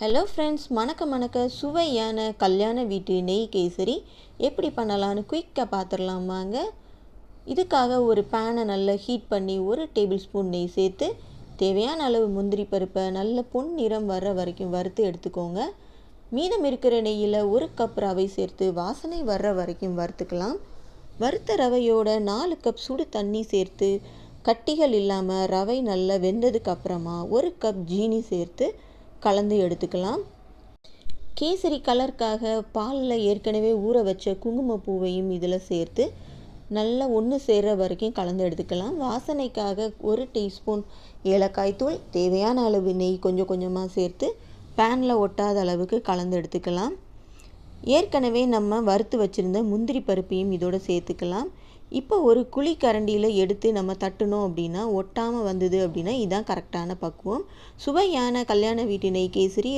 Hello friends, மணக்க சுவையான கல்யாண வீட்டு நெய் கேசரி எப்படி பண்ணலான்னு குயிக்காக பார்த்துடலாம் வாங்க. இதுக்காக ஒரு பேனை நல்லா ஹீட் பண்ணி 1 டேபிள் ஸ்பூன் நெய் சேர்த்து தேவையான அளவு முந்திரி பருப்பை நல்ல பொன் நிறம் வர்ற வரைக்கும் வறுத்து எடுத்துக்கோங்க. மீதம் இருக்கிற நெய்யில் 1 கப் ரவை சேர்த்து வாசனை வர்ற வரைக்கும் வறுத்துக்கலாம். வறுத்த ரவையோட 4 கப் சுடு தண்ணி சேர்த்து கட்டிகள் இல்லாமல் ரவை நல்லா வெந்ததுக்கு அப்புறமா 1 கப் ஜீனி சேர்த்து கலந்து எடுத்துக்கலாம். கேசரி கலருக்காக பாலில் ஏற்கனவே ஊற வச்ச குங்குமப்பூவையும் இதில் சேர்த்து நல்லா ஒன்று சேர்ற வரைக்கும் கலந்து எடுத்துக்கலாம். வாசனைக்காக 1 டீஸ்பூன் ஏலக்காய் தூள், தேவையான அளவு நெய் கொஞ்சம் கொஞ்சமாக சேர்த்து பேனில் ஒட்டாத அளவுக்கு கலந்து எடுத்துக்கலாம். ஏற்கனவே நம்ம வறுத்து வச்சுருந்த முந்திரி பருப்பையும் இதோடு சேர்த்துக்கலாம். இப்போ ஒரு குழி கரண்டியில் எடுத்து நம்ம தட்டணும் அப்படின்னா ஒட்டாமல் வந்தது அப்படின்னா இதுதான் கரெக்டான பக்குவம். சுவையான கல்யாண வீட்டு நெய் கேசரி